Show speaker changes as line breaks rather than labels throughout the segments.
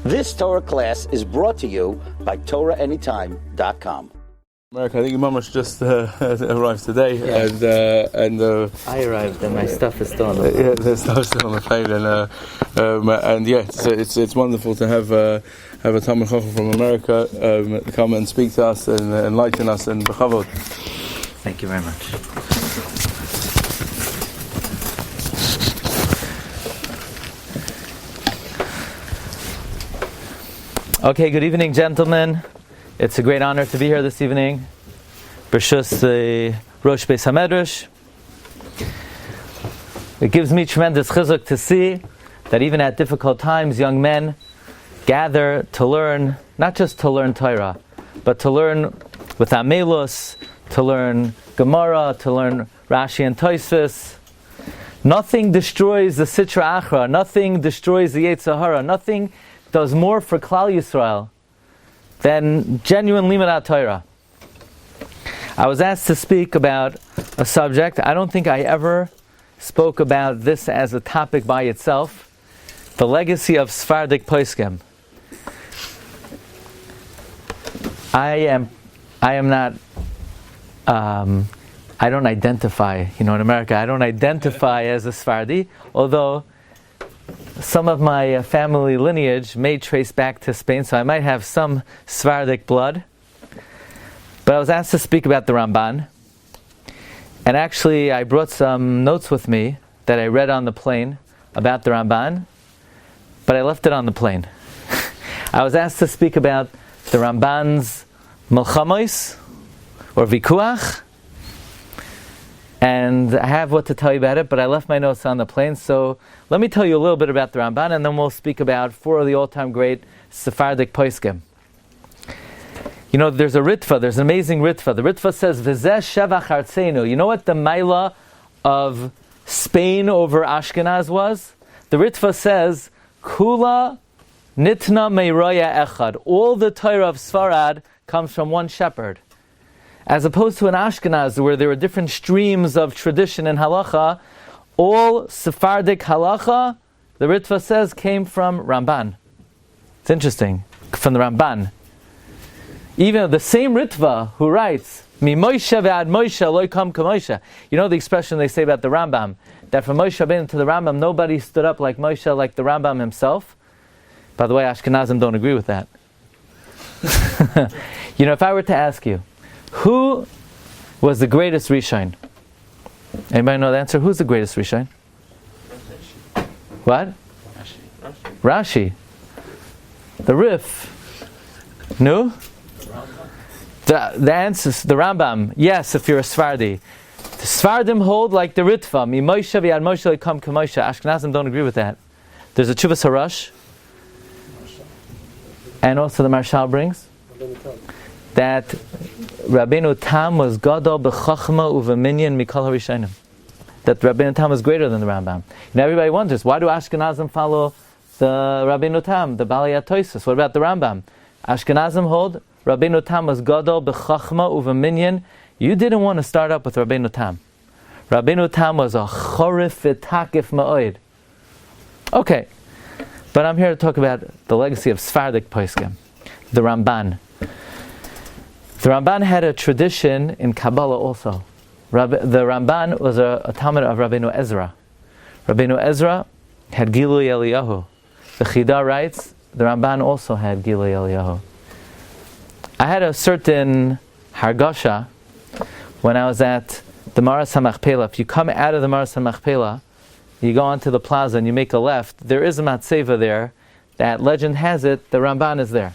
This Torah class is brought to you by TorahAnytime.com.
America, I think Mama's just arrived today, and
I arrived and my stuff is still on the
plane. Yeah, the stuff's still on the plane, and yeah, it's wonderful to have a Talmid Chacham from America come and speak to us and enlighten us, and b'chavod.
Thank you very much. Okay, good evening, gentlemen. It's a great honor to be here this evening. B'shus the Rosh Beis HaMedrash. It gives me tremendous chizuk to see that even at difficult times, young men gather to learn, not just to learn Torah, but to learn with Amelus, to learn Gemara, to learn Rashi and Tosfos. Nothing destroys the Sitra Achra, nothing destroys the Yetzer Hara, nothing does more for Klal Yisrael than genuine Limud Torah. I was asked to speak about a subject. I don't think I ever spoke about this as a topic by itself. The legacy of Sefardic poskim. I don't identify, in America, I don't identify as a Sephardi, although some of my family lineage may trace back to Spain, so I might have some Sephardic blood. But I was asked to speak about the Ramban, and actually I brought some notes with me that I read on the plane about the Ramban, but I left it on the plane. I was asked to speak about the Ramban's Milchamos, or Vikuach, and I have what to tell you about it, but I left my notes on the plane, so let me tell you a little bit about the Ramban, and then we'll speak about four of the all-time great Sephardic poskim. There's a Ritva, there's an amazing Ritva. The Ritva says, V'zeh shevach artzeinu. You know what the Maila of Spain over Ashkenaz was? The Ritva says, Kula nitna meiraya echad. All the Torah of Sfarad comes from one shepherd. As opposed to in Ashkenaz, where there were different streams of tradition and halacha, all Sephardic halacha, the Ritva says, came from Ramban. It's interesting, from the Ramban. Even the same Ritva who writes, Mi Moshe ve'ad Moshe lo kam k'Moshe. You know the expression they say about the Rambam, that from Moshe Rabbeinu to the Rambam, nobody stood up like Moshe, like the Rambam himself. By the way, Ashkenazim don't agree with that. If I were to ask you, who was the greatest Rishon? Anybody know the answer? Who's the greatest Rishon? What? Rashi. The Rif. No? The answer is the Rambam. Yes, if you're a Sephardi. The Sephardim hold like the Ritva. Mi Moshe v'yad Moshe lekam k'Moshe. Ashkenazim don't agree with that. There's a Tshuvas Harash. And also the Marshal brings that Rabbeinu Tam was Gadol b'chachma u'v'minyan mikol harishonim. That Rabbeinu Tam was greater than the Rambam. Everybody wonders, why do Ashkenazim follow the Rabbeinu Tam, the Balei HaTosfos? What about the Rambam? Ashkenazim hold Rabbeinu Tam was Gadol b'chachma u'v'minyan. You didn't want to start up with Rabbeinu Tam. Rabbeinu Tam was a chorif v'takif ma'od. Okay, but I'm here to talk about the legacy of Sephardic poskim, the Ramban. The Ramban had a tradition in Kabbalah also. The Ramban was a Talmid of Rabbeinu Ezra. Rabbeinu Ezra had Gilui Eliyahu. The Chida writes, the Ramban also had Gilui Eliyahu. I had a certain hargasha when I was at the Maras HaMachpelah. If you come out of the Maras HaMachpelah, you go onto the plaza and you make a left, there is a matzeva there, that legend has it, the Ramban is there.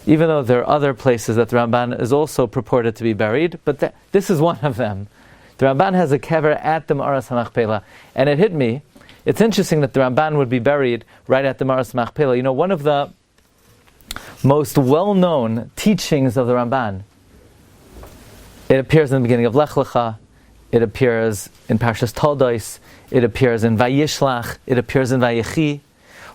Even though there are other places that the Ramban is also purported to be buried, but this is one of them. The Ramban has a kever at the Maras HaMachpelah, and it hit me. It's interesting that the Ramban would be buried right at the Maras HaMachpelah. One of the most well-known teachings of the Ramban, it appears in the beginning of Lech Lecha, it appears in Parshas Toldos, it appears in Vayishlach, it appears in Vayechi.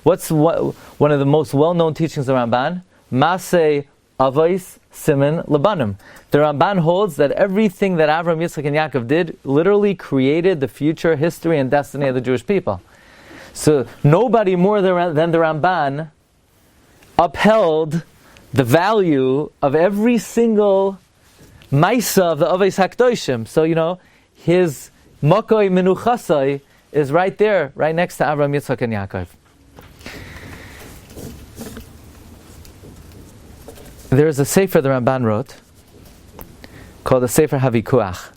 What's one of the most well-known teachings of the Ramban? Maseh Avos Siman Labanim. The Ramban holds that everything that Avram, Yitzchak, and Yaakov did literally created the future history and destiny of the Jewish people. So nobody more than the Ramban upheld the value of every single Maisa of the Oveis HaKdoshim. So, his Mokoi Menuchasai is right there, right next to Avraham, Yitzchak, and Yaakov. There is a Sefer the Ramban wrote called the Sefer Havikuach,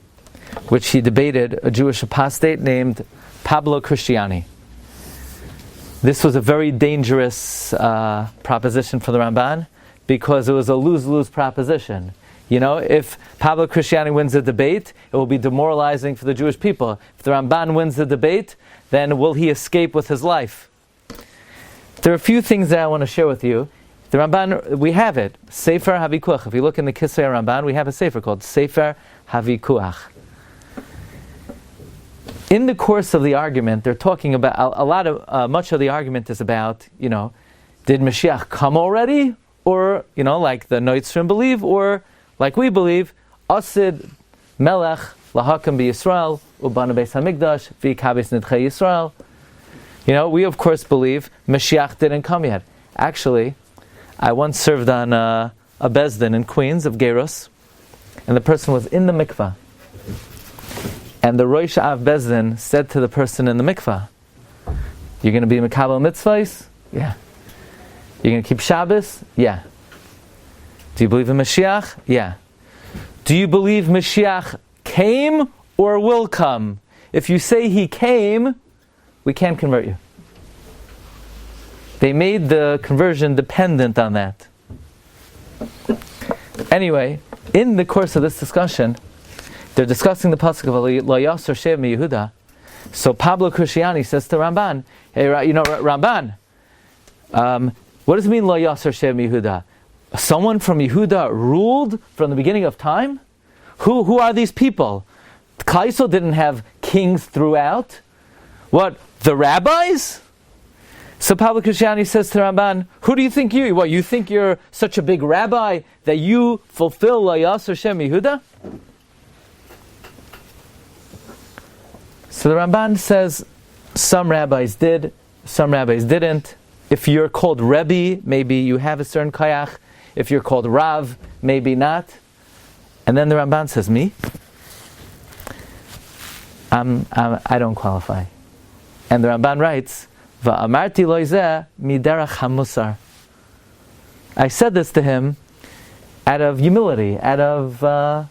which he debated a Jewish apostate named Pablo Cristiani. This was a very dangerous proposition for the Ramban because it was a lose-lose proposition. If Pablo Cristiani wins the debate, it will be demoralizing for the Jewish people. If the Ramban wins the debate, then will he escape with his life? There are a few things that I want to share with you. The Ramban, we have it, Sefer Havikuach. If you look in the Kisvei Ramban, we have a Sefer called Sefer Havikuach. In the course of the argument, they're talking about much of the argument is about, did Mashiach come already? Or, like the Noitzrim believe, or like we believe, Asid Melech Lahakam B'Yisrael Ubana Beis Hamikdash V'Kabes Nidchei Yisrael. We of course believe Mashiach didn't come yet. Actually, I once served on a Bezdin in Queens of Geros, and the person was in the mikvah. And the Rosh Av Bezdin said to the person in the mikvah, "You're going to be Mekabel mitzvahs? Yeah. You're going to keep Shabbos? Yeah. Do you believe in Mashiach? Yeah. Do you believe Mashiach came or will come? If you say he came, we can't convert you." They made the conversion dependent on that. Anyway, in the course of this discussion, they're discussing the pasuk of Lo Yasser Shev Mi Yehuda. So Pablo Cristiani says to Ramban, "Hey, Ramban, what does it mean Lo Yasser Shev Mi Yehuda? Someone from Yehuda ruled from the beginning of time? Who are these people? Klal Yisrael didn't have kings throughout. What, the rabbis?" So Pablo Cristiani says to Ramban, "Who do you think you are? What, you think you're such a big rabbi that you fulfill Lo Yasser Shem Yehuda?" So the Ramban says, some rabbis did, some rabbis didn't. If you're called Rebbe, maybe you have a certain kayach. If you're called Rav, maybe not. And then the Ramban says, me? I don't qualify. And the Ramban writes, "Va'amarti lo zeh miderach hamusar." I said this to him out of humility, out of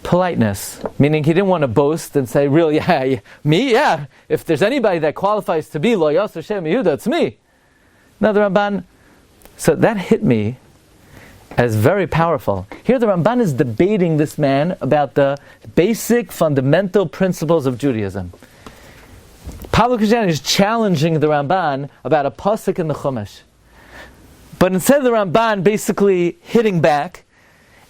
politeness. Meaning he didn't want to boast and say, "Really, yeah, me? Yeah. If there's anybody that qualifies to be Lo Yasser Shem Yehuda, it's me." Now the Ramban, so that hit me as very powerful. Here the Ramban is debating this man about the basic fundamental principles of Judaism. Pablo Cristiani is challenging the Ramban about a pasuk in the Chumash. But instead of the Ramban basically hitting back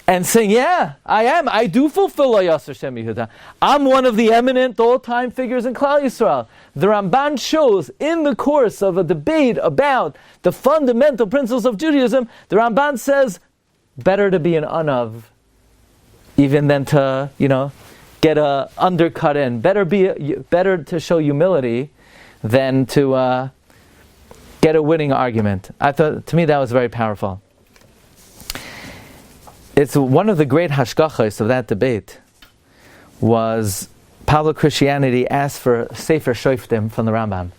and saying, "Yeah, I do fulfill Lo Yasser Shem Yehuda. I'm one of the eminent all-time figures in Klal Yisrael." The Ramban shows in the course of a debate about the fundamental principles of Judaism, the Ramban says, better to be an unav, even than to, get a undercut in. Better to show humility than to get a winning argument. I thought, to me, that was very powerful. It's one of the great hashgachos of that debate was Pablo Cristiani asked for Sefer Shoftim from the Rambam,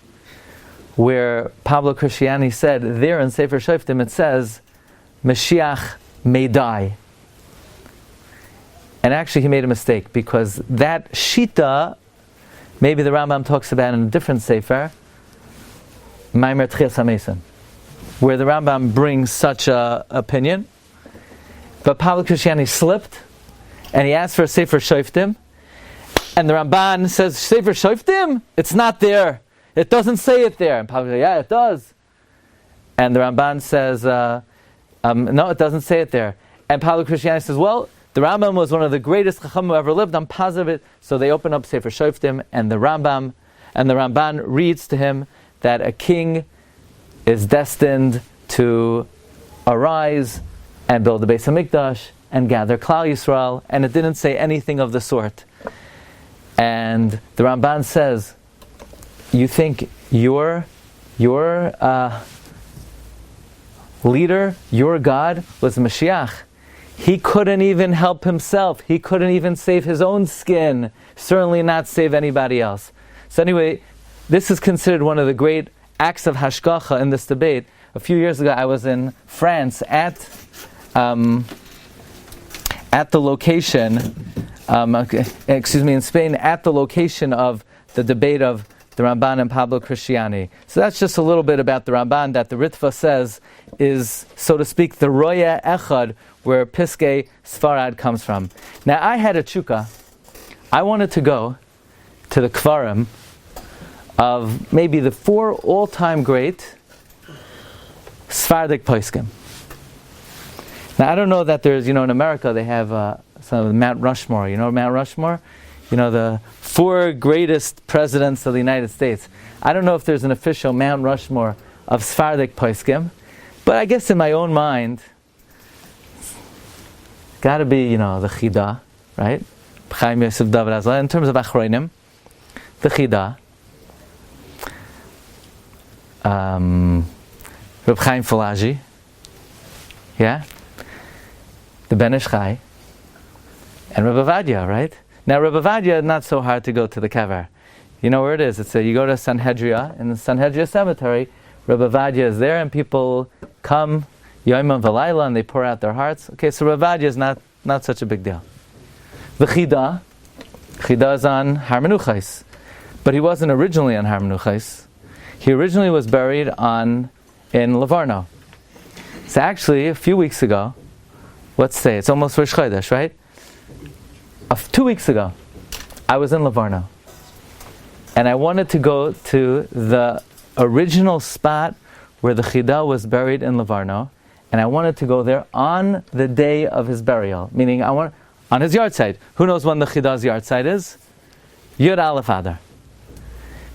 where Pablo Cristiani said, there in Sefer Shoftim it says, Mashiach may die. And actually he made a mistake, because that shita, maybe the Rambam talks about in a different Sefer, Maimer Tchias HaMesim, where the Rambam brings such a opinion. But Pablo Cristiani slipped, and he asked for a Sefer Shoftim, and the Ramban says, Sefer Shoftim? It's not there. It doesn't say it there. And Pablo says, yeah, it does. And the Ramban says, no, it doesn't say it there. And Pablo Cristiani says, well, the Rambam was one of the greatest Chacham who ever lived. I'm positive it. So they open up Sefer Shoftim, and the Ramban reads to him that a king is destined to arise and build the Beis HaMikdash and gather Klal Yisrael, and it didn't say anything of the sort. And the Ramban says, you think your leader, your God, was Mashiach. He couldn't even help himself. He couldn't even save his own skin. Certainly not save anybody else. So anyway, this is considered one of the great acts of hashgacha in this debate. A few years ago, I was in France at the location, in Spain, at the location of the debate of the Ramban and Pablo Cristiani. So that's just a little bit about the Ramban that the Ritva says is, so to speak, the Roya Echad, where Piskei Sfarad comes from. Now, I had a chukka. I wanted to go to the Kvarim of maybe the 4 all-time great Sefardic poskim. Now, I don't know that there's, in America they have some of the Mount Rushmore. You know Mount Rushmore? The 4 greatest presidents of the United States. I don't know if there's an official Mount Rushmore of Sefardic poskim, but I guess in my own mind, got to be, the Chida, right? Chaim Yosef David Azla. In terms of Achronim, the Chida, Reb Chaim Falaji, yeah, the Ben Ish Chai, and Reb Ovadiah, right? Now, Reb Ovadiah, not so hard to go to the kever. You know where it is? You go to Sanhedria, in the Sanhedria cemetery, Reb Ovadiah is there, and people come, Yom V'Layla, and they pour out their hearts. Okay, so Reb Ovadiah is not such a big deal. The Chida is on Har Menuchos, but he wasn't originally on Har Menuchos. He originally was buried in Livorno. So actually, a few weeks ago, let's say, it's almost Rosh Chodesh, right? 2 weeks ago, I was in Livorno, and I wanted to go to the original spot where the Chida was buried in Livorno, and I wanted to go there on the day of his burial, meaning on his yahrzeit. Who knows when the Chida's yahrzeit is? Yud Aleph Adar.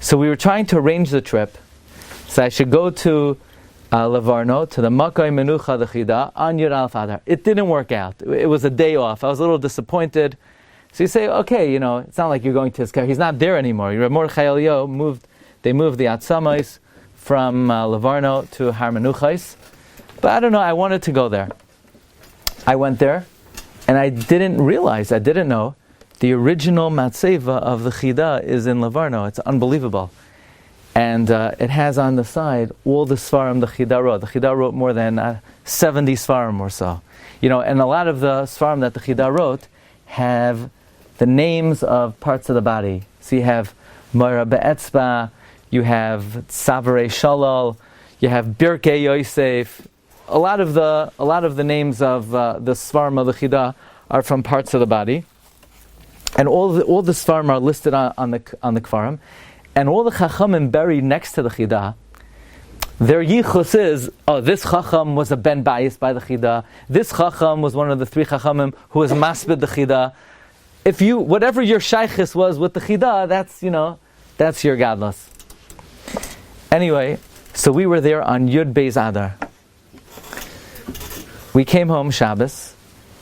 So we were trying to arrange the trip, so I should go to Livorno, to the Makkah Menucha, the Chida, on Yud Aleph Adar. It didn't work out. It was a day off. I was a little disappointed. So you say, okay, it's not like you're going to his car. He's not there anymore. Reb Mordechai Eliyahu moved the Atzamais from Livorno to Har Menuchos. But I don't know, I wanted to go there. I went there, and I didn't know, the original Matseva of the Chida is in Livorno. It's unbelievable. And it has on the side all the Sfarim the Chida wrote. The Chida wrote more than 70 Sfarim or so. And a lot of the Sfarim that the Chida wrote have the names of parts of the body. So you have Moira Be'etzba, you have Savare Shalal, you have Birkei Yosef. A lot of the names of the Sfarim of the Chida are from parts of the body, and all the Sfarim are listed on the Kvarim, and all the Chachamim buried next to the Chida. Their yichus is, this Chacham was a ben bayis by the Chida. This Chacham was one of the 3 Chachamim who was maspid the Chida. Whatever your shaykhis was with the Chida, that's your gadlus. Anyway, so we were there on Yud Beis Adar. We came home Shabbos,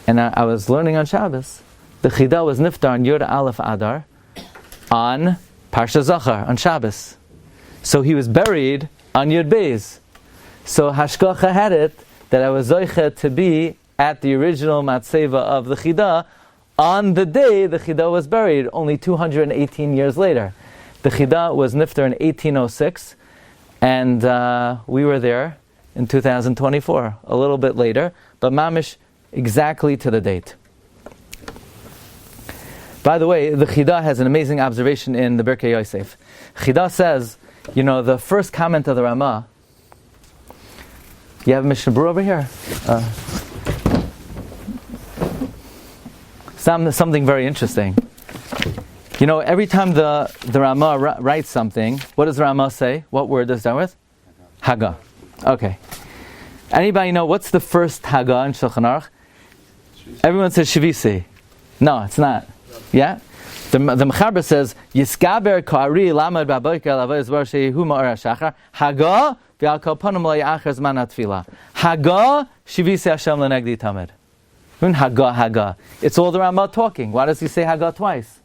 and I was learning on Shabbos. The Chida was niftar on Yud Aleph Adar on Parsha Zachar on Shabbos. So he was buried on Yud Beis. So Hashgacha had it that I was zoiche to be at the original Matseva of the Chida on the day the Chida was buried, only 218 years later. The Chida was niftar in 1806, and we were there in 2024, a little bit later, but mamish exactly to the date. By the way, the Chida has an amazing observation in the Birkei Yosef. Chida says, the first comment of the Ramah. You have Mishnah Berurah over here. Something very interesting. Every time the Ramah writes something, what does the Ramah say? What word does it start with? Haga. Okay. Anybody know what's the first Haga in Shulchan Aruch? Everyone says Shivisi. No, it's not. Yeah? The Mechaber says, Yiskaber ka'ari lamad ba'boiker l'avodas bar shehu ma'or ha'shachar Haga v'al kol panim lo ya'achar zman ha'tfilah. Haga Shivisi Hashem l'negdi tamid. Haga. It's all the Ramah talking. Why does he say Haga twice?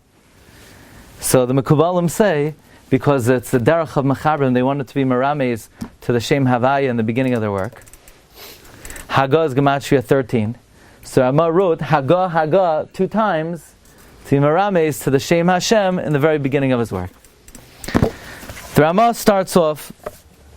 So the Mekubalim say, because it's the derech of Mechaber, and they want it to be merames to the Shem Havaya in the beginning of their work. Haga is Gematria 13. So Rama wrote Haga 2 times to Merames to the Shem Hashem in the very beginning of his work. The Rama starts off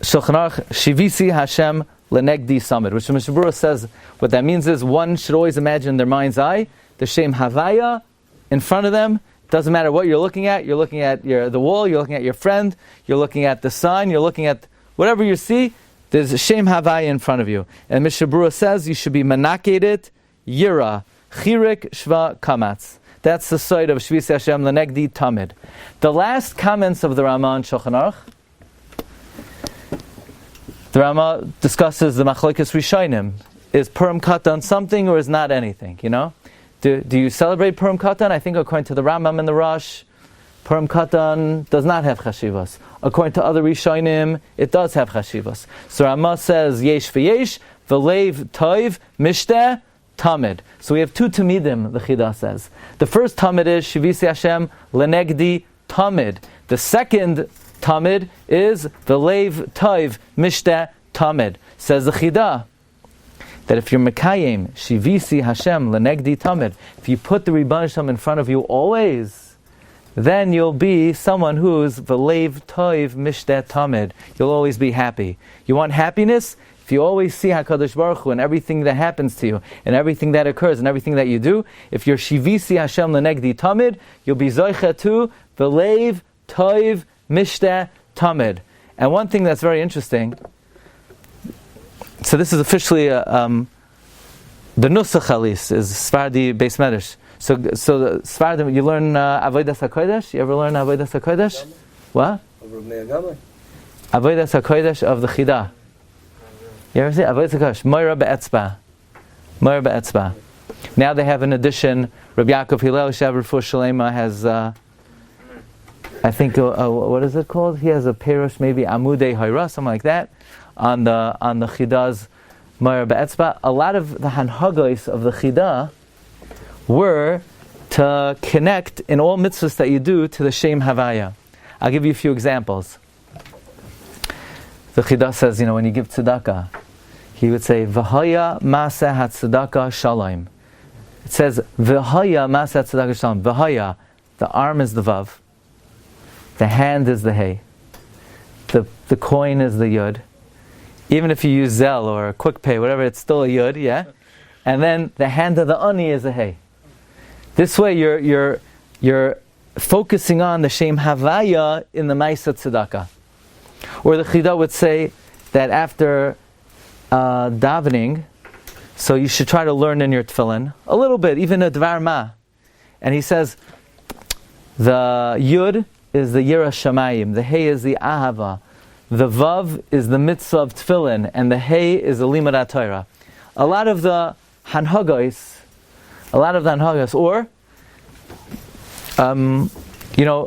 Shulchan Aruch Shivisi Hashem Lenegdi Summit, which the Mishnah Berurah says what that means is one should always imagine in their mind's eye the Shem Havaya in front of them. Doesn't matter what you're looking at the wall, you're looking at your friend, you're looking at the sun, you're looking at whatever you see, there's a Shem Havaya in front of you. And Mishnah Berurah says you should be Manakedet Yira Chirik Shva Kamatz. That's the side of Shvisi Hashem Lenegdi Tamid. The last comments of the Rama on Shulchan Aruch, the Rama discusses the Machlokes Rishonim. Is Purim Katan something or is not anything? You know, do you celebrate Purim Katan? I think according to the Rambam and the Rosh, Purim Katan does not have chashivas. According to other Rishonim, it does have chashivas. So Rama says Yesh v'Yesh v'Leiv Toiv Mishteh Tamid. So we have 2 Tamidim, the Chida says. The first Tamid is Shivisi Hashem Lenegdi Tamid. The second Tamid is V'Leiv Toiv Mishteh Tamid. Says the Chida that if you're Mekayim Shivisi Hashem Lenegdi Tamid, if you put the Rebbeinu Shalom in front of you always, then you'll be someone who's V'Leiv Toiv Mishteh Tamid. You'll always be happy. You want happiness? If you always see HaKadosh Baruch Hu and everything that happens to you, and everything that occurs, and everything that you do, if you're Shivisi Hashem Lenegdi Tamid, you'll be Zoicha to V'Leiv Toiv Mishteh Tamid. And one thing that's very interesting, so this is officially the Nusach Halis is Sefardi Beis Medrash. So the Sefardim, you learn Avodas HaKodesh? You ever learn Avodas HaKodesh? What? Avodas HaKodesh of the Chida. You ever see Avodas HaKodesh? Moira Be'etzba. Now they have an addition. Rabbi Yaakov Hillel Shav Refuah Shalema has, I think, what is it called? He has a perush, maybe Amudei Hayra, something like that, on the Chida's Moira Be'etzba. A lot of the Hanhagos of the Chida were to connect in all mitzvahs that you do to the Shem Havaya. I'll give you a few examples. The Chida says, when you give tzedakah, he would say, V'haya Maseh HaTzedakah Shalom. It says, V'haya Maseh HaTzedakah Shalom. V'haya, the arm is the Vav, the hand is the Hey, the coin is the Yud. Even if you use Zelle or QuickPay, whatever, it's still a Yud, yeah? And then the hand of the Ani is a Hey. This way you're focusing on the Shem Havaya in the Maisa Tzedakah. Or the Chida would say that after davening, so you should try to learn in your tefillin a little bit, even a Dvar Ma. And he says the Yud is the Yira Shamayim, the Hey is the Ahava, the Vav is the mitzvah of tefillin, and the Hey is the Limud HaTorah. A lot of the Hanhagos, or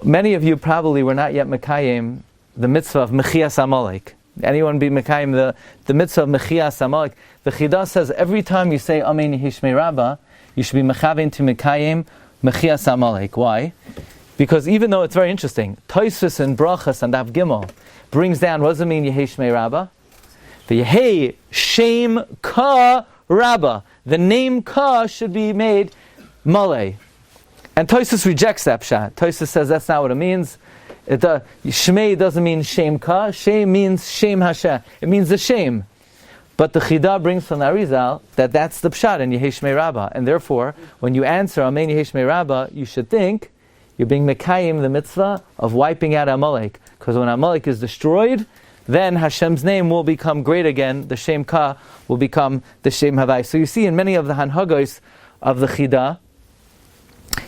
many of you probably were not yet Mekayim the mitzvah of Mechias Amalek. Anyone be Mekayim the mitzvah of Mechias Amalek? The Chida says every time you say Amen Yehishmei Rabbah, you should be Mechavin to Mekayim Mechias Amalek. Why? Because even though it's very interesting, Tosfos and Brachas and Av Gimel brings down, what does it mean Yehishmei Rabbah? The Yehei Shem Ka Rabbah. The name Ka should be made Malay. And Tosfos rejects that pshat. Tosfos says that's not what it means. Shmei doesn't mean Shem Ka. Shem means Shem Hashem. It means the Shem. But the Chida brings from the Arizal that that's the pshat in Yehishmei Rabbah. And therefore, when you answer Amen Yehishmei Rabbah, you should think you're being Mekayim the mitzvah of wiping out Amalek. Because when Amalek is destroyed, then Hashem's name will become great again. The Shem Ka will become the Shem Havai. So you see in many of the Hanhagos of the Chida,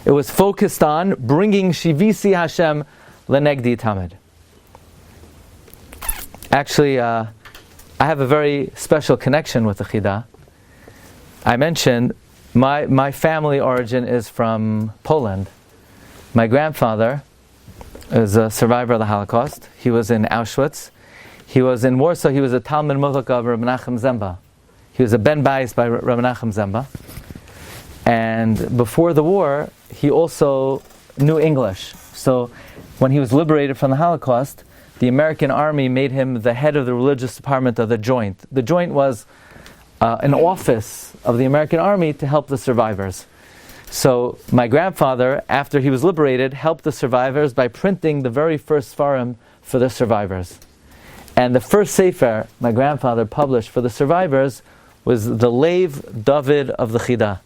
it was focused on bringing Shivisi Hashem Lenegdi Tamid. Actually, I have a very special connection with the Chida. I mentioned my family origin is from Poland. My grandfather is a survivor of the Holocaust. He was in Auschwitz. He was in Warsaw. He was a Talmud Muvak of Rabbi Menachem Zemba. He was a Ben Bayis by Rabbi Menachem Zemba. And before the war, he also knew English. So when he was liberated from the Holocaust, the American army made him the head of the religious department of the Joint. The Joint was an office of the American Army to help the survivors. So my grandfather, after he was liberated, helped the survivors by printing the very first Sfarim for the survivors. And the first Sefer my grandfather published for the survivors was the Lev David of the Chidah.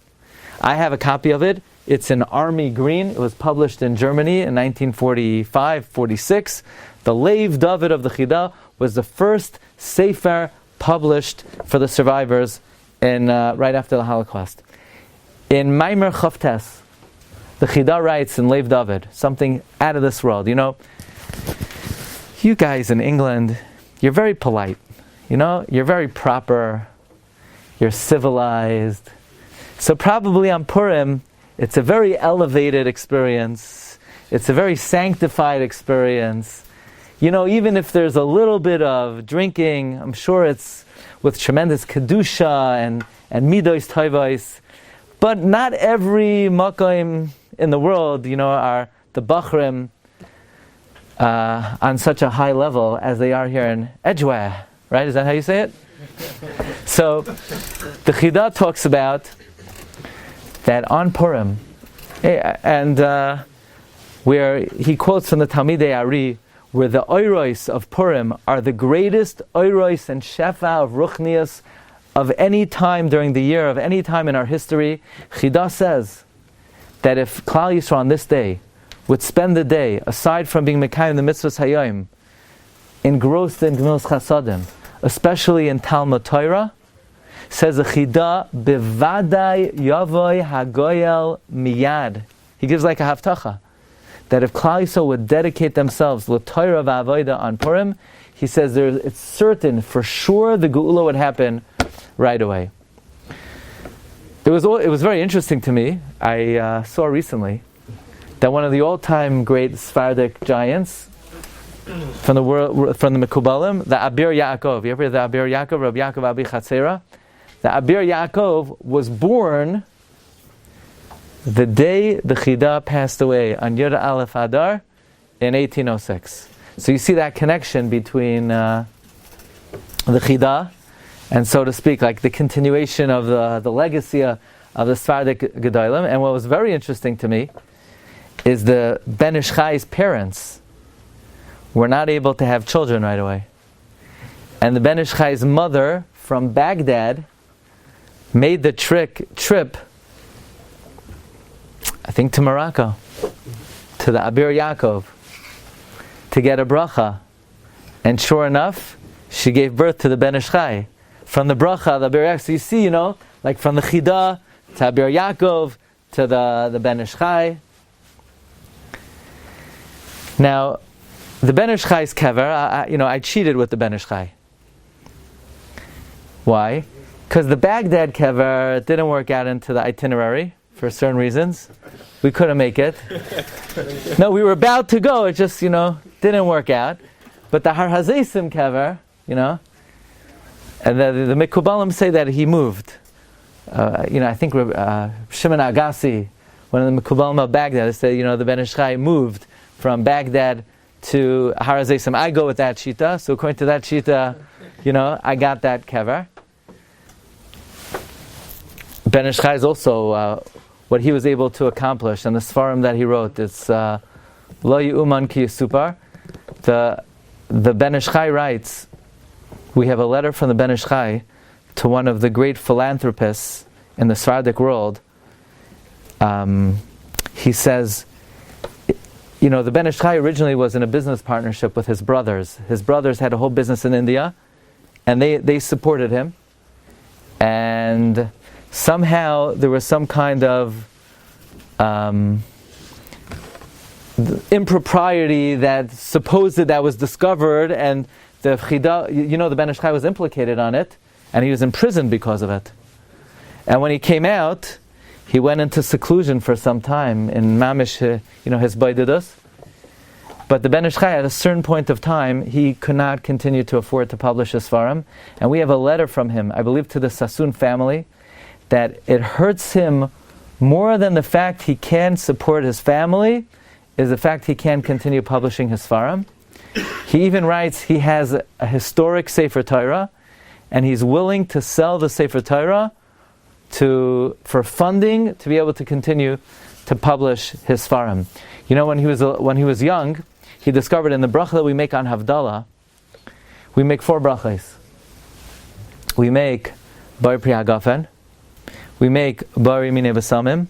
I have a copy of it. It's in army green. It was published in Germany in 1945-46. The Lev David of the Chidah was the first Sefer published for the survivors right after the Holocaust. In Maimer Chavtes, the Chidah writes in Lev David, something out of this world. You know, you guys in England, you're very polite. You know, you're very proper. You're civilized. So probably on Purim, it's a very elevated experience. It's a very sanctified experience. You know, even if there's a little bit of drinking, I'm sure it's with tremendous kedusha and midos tovos. But not every makom in the world, you know, are the bachrim on such a high level as they are here in Edgeware, right? Is that how you say it? So, the Chidah talks about that on Purim, and where he quotes from the Talmidei Ari, where the oiros of Purim are the greatest oiros and shefa of ruchnias of any time during the year, of any time in our history. Chidah says that if Klal Yisrael on this day would spend the day, aside from being mekayim the mitzvahs hayom, engrossed in gemilas chasadim, especially in Talmud Torah, says the Chidah, bevadai yavoy hagoyel miyad. He gives like a haftacha, that if Klal Yisrael would dedicate themselves l'Torah v'avodah on Purim, he says it's certain, for sure, the Geula would happen right away. It was very interesting to me. I saw recently that one of the all-time great Sefardic giants from the Mekubalim, the Abir Yaakov. You ever hear the Abir Yaakov, Rabbi Yaakov Abi Chatzera? The Abir Yaakov was born the day the Chidah passed away on Yud Aleph Adar in 1806. So you see that connection between the Chidah and, so to speak, like the continuation of the legacy of the Sefardic Gedolim. And what was very interesting to me is the Ben Ish Chai's parents were not able to have children right away. And the Ben Ish Chai's mother from Baghdad made the trip, I think, to Morocco, to the Abir Yaakov, to get a bracha. And sure enough, she gave birth to the Ben Ish Chai. From the bracha, the Abir Yaakov. So you see, you know, like from the Chidah to Abir Yaakov to the Ben Ish Chai. Now, the Ben Ish Chai's kever, I cheated with the Ben Ish Chai. Why? Because the Baghdad kever didn't work out into the itinerary for certain reasons. We couldn't make it. No, we were about to go. It just, didn't work out. But the Har Hazesim kever, and the Mekubalim say that he moved. I think Shimon Agassi, one of the Mekubalim of Baghdad, said, the Ben Ish Chai moved from Baghdad to Har Hazesim. I go with that shita. So according to that shita, I got that kever. Ben Ish Chai is also what he was able to accomplish, and the Sfarim that he wrote. It's Lo Yu'uman Ki Yisupar. The Ben Ish Chai writes, we have a letter from the Ben Ish Chai to one of the great philanthropists in the Sefardic world. He says, the Ben Ish Chai originally was in a business partnership with his brothers. His brothers had a whole business in India, and they supported him. And somehow there was some kind of impropriety that was discovered, and the Chidah, the Ben Ish Chai was implicated on it, and he was imprisoned because of it. And when he came out, he went into seclusion for some time in Mamish, his Baididus. But the Ben Ish Chai, at a certain point of time, he could not continue to afford to publish his Sfarim. And we have a letter from him, I believe to the Sassoon family, that it hurts him more than the fact he can support his family, is the fact he can't continue publishing his Sfarim. He even writes he has a historic Sefer Torah, and he's willing to sell the Sefer Torah for funding to be able to continue to publish his Sfarim. You know, when he was young, he discovered in the bracha that we make on Havdalah, we make 4 brachas. We make Bar Pri Hagafen, we make Bari Mine Besamim,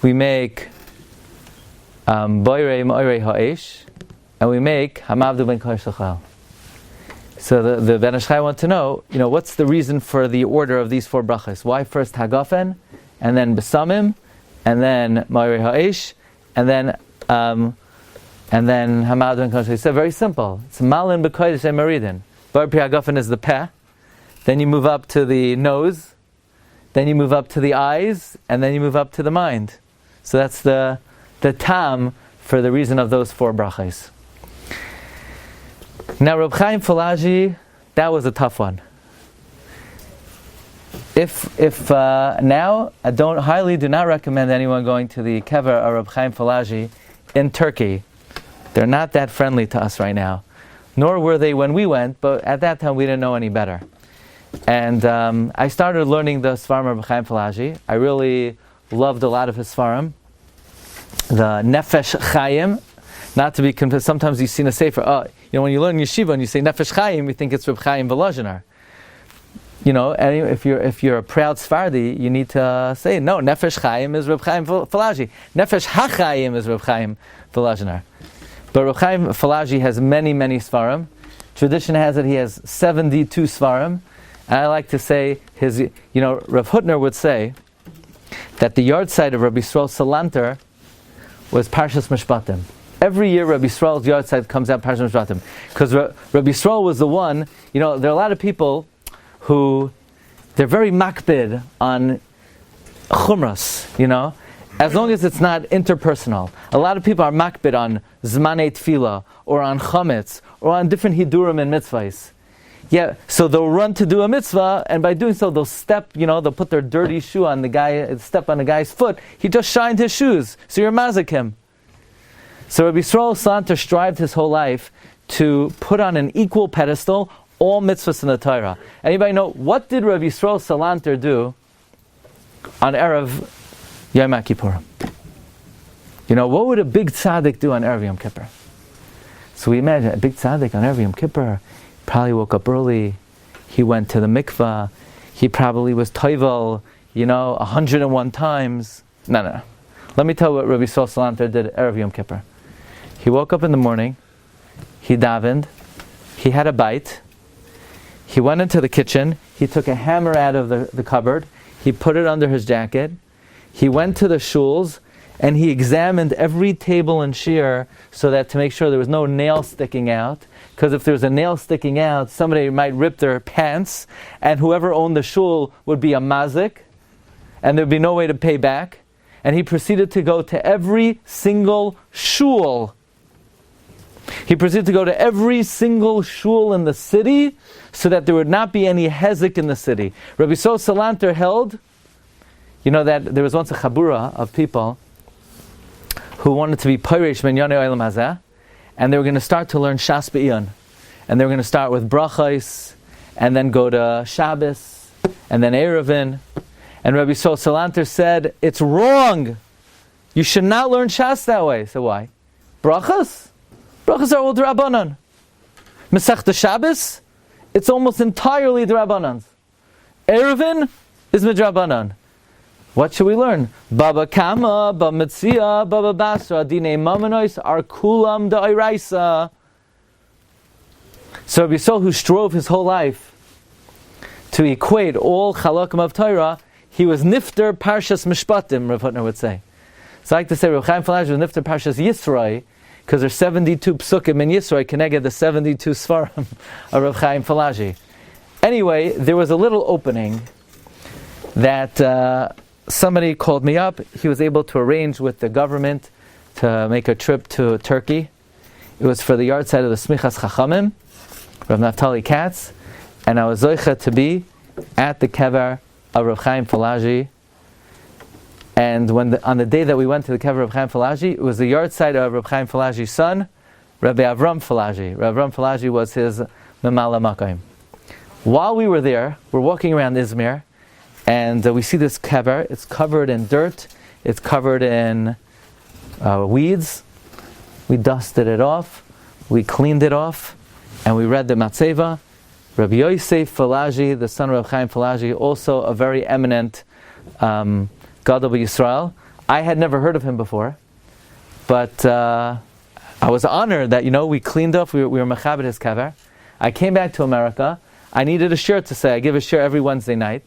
we make Boirei Ma'orei Ha'esh, and we make Hamavdu Ben Kodesh L'Chal. So the Ben Ish Chai want to know, what's the reason for the order of these 4 brachas? Why first Hagafen, and then Besamim, and then Ma'orei Ha'esh, and then Hamavdu Ben Kodesh? He said very simple. It's Malin B'Kodesh and Meridin. Bar Pri Hagafen is the peh. Then you move up to the nose, then you move up to the eyes, and then you move up to the mind. So that's the tam for the reason of those 4 brachas. Now, Reb Chaim Falaji, that was a tough one. If now, I do not recommend anyone going to the kever of Reb Chaim Falaji in Turkey. They're not that friendly to us right now. Nor were they when we went, but at that time we didn't know any better. And I started learning the Sfarim of Reb Chaim Falaji. I really loved a lot of his Sfarim. The Nefesh Chaim, not to be confused. Sometimes you see in a Sefer, when you learn Yeshiva and you say Nefesh Chaim, you think it's Reb Chaim Volozhiner. And if you're a proud Sefardi, you need to say, no, Nefesh Chaim is Reb Chaim Falaji. Nefesh HaChaim is Reb Chaim Volozhiner. But Reb Chaim Falaji has many, many Sfarim. Tradition has it he has 72 Sfarim. And I like to say, Rav Hutner would say that the yard site of Rabbi Yisrael Salanter was Parshas Mishpatim. Every year Rabbi Yisrael's yard site comes out Parshas Mishpatim. Because Rabbi Yisrael was the one, there are a lot of people who, they're very makbid on chumras, as long as it's not interpersonal. A lot of people are makbid on zmanei tefillah, or on chametz, or on different hidurim and mitzvahs. Yeah, so they'll run to do a mitzvah, and by doing so, they'll step, they'll put their dirty shoe on the guy, step on the guy's foot. He just shined his shoes, so you're mazik him. So Rabbi Yisrael Salanter strived his whole life to put on an equal pedestal all mitzvahs in the Torah. Anybody know, what did Rabbi Yisrael Salanter do on Erev Yom Kippurim? What would a big tzaddik do on Erev Yom Kippur? So we imagine a big tzaddik on Erev Yom Kippur probably woke up early, he went to the mikvah, he probably was toivel, 101 times. No. Let me tell you what Rabbi Yisrael Salanter did at Erev Yom Kippur. He woke up in the morning, he davened, he had a bite, he went into the kitchen, he took a hammer out of the cupboard, he put it under his jacket, he went to the shuls, and he examined every table and shear so that to make sure there was no nail sticking out. Because if there was a nail sticking out, somebody might rip their pants, and whoever owned the shul would be a mazik, and there would be no way to pay back. And he proceeded to go to every single shul. He proceeded to go to every single shul in the city so that there would not be any hezek in the city. Rabbi Yisrael Salanter held, that there was once a chabura of people who wanted to be Peiresh Minyane Olam Hazeh, and they were going to start to learn Shas B'Iyun. And they were going to start with Brachos, and then go to Shabbos, and then Erevin. And Rabbi Yisrael Salanter said, it's wrong! You should not learn Shas that way. So why? Brachos? Brachos are all D'Rabbanan. Masechta Shabbos? It's almost entirely D'Rabbanans. Erevin is Midrabbanan. What should we learn? Baba Kama, Baba Metzia, Baba Basra, Dine Mamanois, are Kulam Da'iraisa. So Rabbi Yisrael, who strove his whole life to equate all Chalakim of Torah, he was Nifter Parshas Mishpatim, Rav Hutner would say. So I like to say Rav Chaim Falaji was Nifter Parshas Yisroi, because there's 72 psukim in Yisroi, connected the 72 Sfarim of Rav Chaim Falaji. Anyway, there was a little opening that somebody called me up. He was able to arrange with the government to make a trip to Turkey. It was for the yard site of the Smichas Chachamim, Rav Naftali Katz, and I was zoicha to be at the kever of Rav Chaim Falaji. And on the day that we went to the kever of Rav Chaim Falaji, it was the yard site of Rav Chaim Falaji's son, Rabbi Avram Falaji. Rabbi Avram Falaji was his Memala Makayim. while we were there, we're walking around Izmir, and we see this kever. It's covered in dirt. It's covered in weeds. We dusted it off. We cleaned it off, and we read the Matzeva. Rabbi Yosef Falaji, the son of Reb Chaim Falaji, also a very eminent Gadol Yisrael. I had never heard of him before, but I was honored that we cleaned up. We were mechabed his kever. I came back to America. I needed a shir to say. I give a shir every Wednesday night,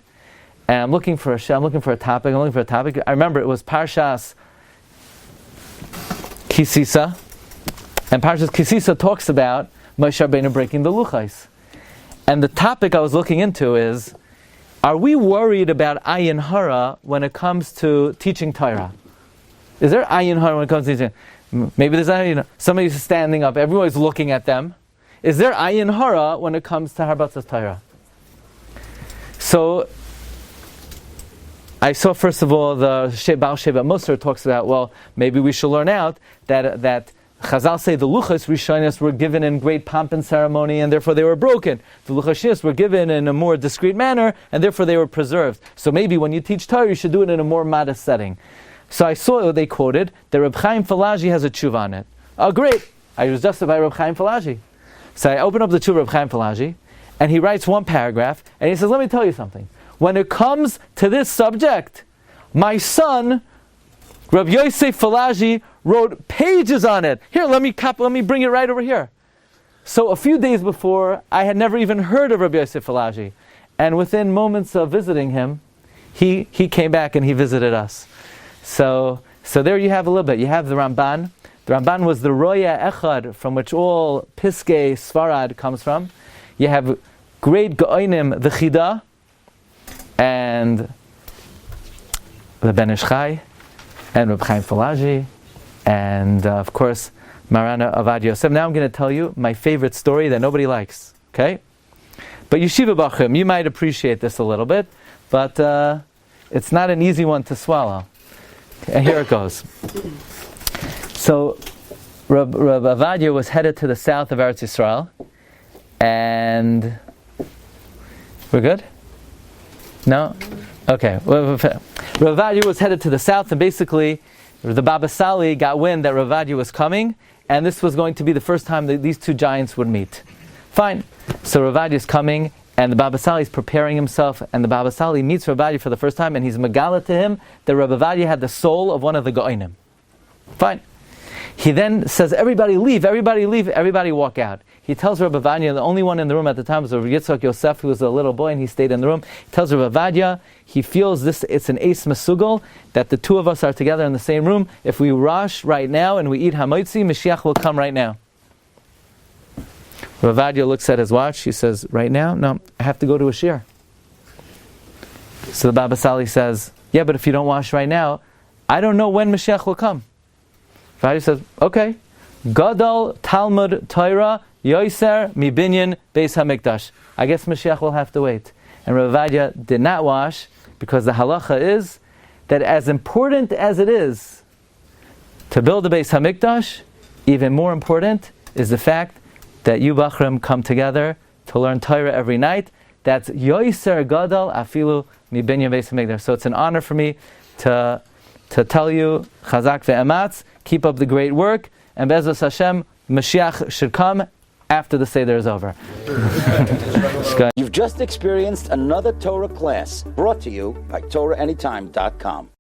and I'm looking for a shir. I'm looking for a topic. I remember it was Parshas Kisisa, and Parshas Kisisa talks about Moshe Rabbeinu breaking the luchos. And the topic I was looking into is, are we worried about ayin hara when it comes to teaching Torah? Is there ayin hara when it comes to teaching? Maybe there's somebody's standing up, everybody's looking at them. Is there ayin hara when it comes to Harbatzas Torah? So, I saw first of all the Baal Sheva Musar talks about, well, maybe we should learn out that Chazal say the luchos rishonos were given in great pomp and ceremony, and therefore they were broken. The luchos shnis were given in a more discreet manner, and therefore they were preserved. So maybe when you teach Torah, you should do it in a more modest setting. So I saw they quoted that Reb Chaim Falaji has a tshuva on it. Oh, great! I was justified by Reb Chaim Falaji. So I open up the tshuva of Reb Chaim Falaji, and he writes one paragraph, and he says, "Let me tell you something. When it comes to this subject, my son, Rabbi Yosef Falaji, wrote pages on it. Here, let me bring it right over here." So a few days before, I had never even heard of Rabbi Yosef Falaji. And within moments of visiting him, he came back and he visited us. So there you have a little bit. You have the Ramban. The Ramban was the Roya Echad, from which all Piskei Sefarad comes from. You have great Gaonim, the Chida, and the Ben Ish Chai, and Reb Chaim Falaji, and of course Marana Ovadiah Yosef. Now I'm going to tell you my favorite story that nobody likes. Okay, but Yeshiva Bachrim, you might appreciate this a little bit, but it's not an easy one to swallow. And here it goes. So Reb Ovadiah was headed to the south of Eretz Yisrael, and we're good? No? Okay. Reb Ovadiah was headed to the south, and basically the Baba Sali got wind that Reb Ovadiah was coming, and this was going to be the first time that these two giants would meet. Fine. So Reb Ovadiah is coming, and the Baba Sali is preparing himself, and the Baba Sali meets Reb Ovadiah for the first time, and he's megala to him that Reb Ovadiah had the soul of one of the Goinim. Fine. He then says, everybody leave, everybody walk out. He tells Reb Ovadiah, the only one in the room at the time was Reb Yitzchak Yosef, who was a little boy, and he stayed in the room. He tells Reb Ovadiah, he feels it's an ace masugol, that the two of us are together in the same room. If we rush right now and we eat hamoitzi, Mashiach will come right now. Reb Ovadiah looks at his watch, he says, right now? No, I have to go to a shir. So the Baba Sali says, yeah, but if you don't wash right now, I don't know when Mashiach will come. Ovadiah says, okay. Gadol Talmud Torah Yoiser Mibinyan Beis Hamikdash. I guess Mashiach will have to wait. And Reb Ovadiah did not wash, because the halacha is that as important as it is to build a Beis Hamikdash, even more important is the fact that you Bachrim come together to learn Torah every night. That's Yoiser Gadol Afilu Mibinyan Beis Hamikdash. So it's an honor for me to tell you, Chazak ve'ematz, keep up the great work, and Be'ezus Hashem, Mashiach should come after the Seder is over.
You've just experienced another Torah class brought to you by TorahAnytime.com.